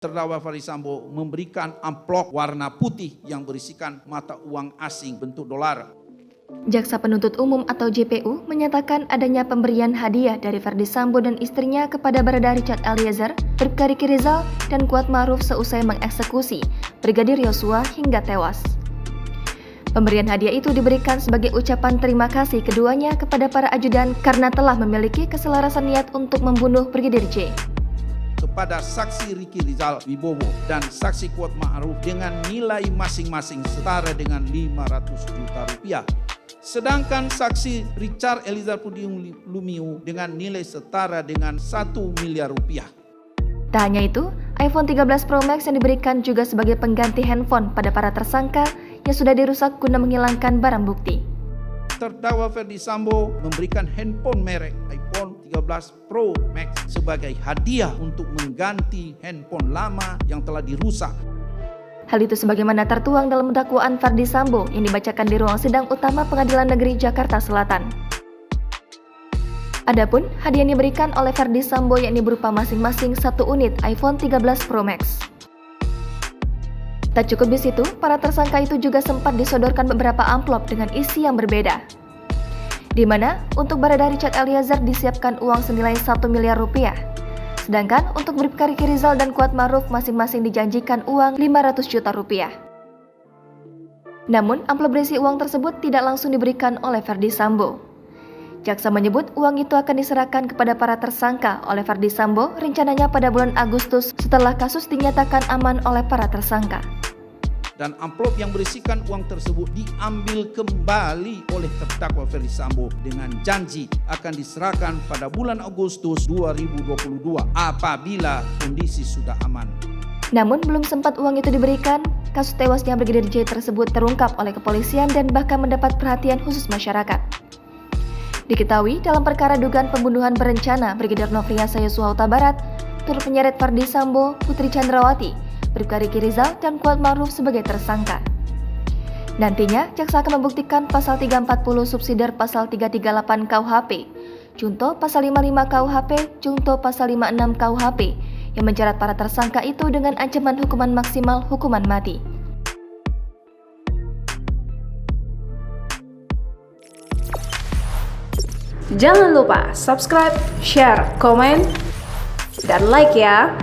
Terdakwa Ferdy Sambo memberikan amplop warna putih yang berisikan mata uang asing bentuk dolar. Jaksa Penuntut Umum atau JPU menyatakan adanya pemberian hadiah dari Ferdy Sambo dan istrinya kepada Barada Richard Eliezer, Bribka Riki Rizal, dan Kuat Ma'ruf seusai mengeksekusi Brigadir Yosua hingga tewas. Pemberian hadiah itu diberikan sebagai ucapan terima kasih keduanya kepada para ajudan karena telah memiliki keselarasan niat untuk membunuh Brigadir J. Kepada saksi Riki Rizal Wibowo dan saksi Kuat Ma'ruf dengan nilai masing-masing setara dengan Rp500 juta. Sedangkan saksi Richard Eliezer Pudium Lumiu dengan nilai setara dengan Rp1 miliar. Tak hanya itu, iPhone 13 Pro Max yang diberikan juga sebagai pengganti handphone pada para tersangka yang sudah dirusak guna menghilangkan barang bukti. Terdakwa Ferdy Sambo memberikan handphone merek iPhone 13 Pro Max sebagai hadiah untuk mengganti handphone lama yang telah dirusak. Hal itu sebagaimana tertuang dalam dakwaan Ferdy Sambo yang dibacakan di ruang sidang utama Pengadilan Negeri Jakarta Selatan. Adapun hadiah yang diberikan oleh Ferdy Sambo yakni berupa masing-masing 1 unit iPhone 13 Pro Max. Tak cukup di situ, para tersangka itu juga sempat disodorkan beberapa amplop dengan isi yang berbeda. Di mana untuk Barada Richard Eliezer disiapkan uang senilai Rp1 miliar. Sedangkan untuk Bribka Riki Rizal dan Kuat Ma'ruf masing-masing dijanjikan uang Rp500 juta. Namun, amplop berisi uang tersebut tidak langsung diberikan oleh Ferdy Sambo. Jaksa menyebut uang itu akan diserahkan kepada para tersangka oleh Ferdy Sambo rencananya pada bulan Agustus setelah kasus dinyatakan aman oleh para tersangka. Dan amplop yang berisikan uang tersebut diambil kembali oleh terdakwa Ferdy Sambo dengan janji akan diserahkan pada bulan Agustus 2022 apabila kondisi sudah aman. Namun belum sempat uang itu diberikan, kasus tewasnya Brigadir J tersebut terungkap oleh kepolisian dan bahkan mendapat perhatian khusus masyarakat. Diketahui dalam perkara dugaan pembunuhan berencana Brigadir Nofriansah Yosua Huta Barat, turut menyeret Ferdy Sambo, Putri Chandrawati, Bribka Riki Rizal, dan Kuat Ma'ruf sebagai tersangka. Nantinya, jaksa akan membuktikan pasal 340 subsidiar pasal 338 KUHP, junto pasal 55 KUHP, junto pasal 56 KUHP, yang menjerat para tersangka itu dengan ancaman hukuman maksimal hukuman mati. Jangan lupa subscribe, share, komen, dan like ya!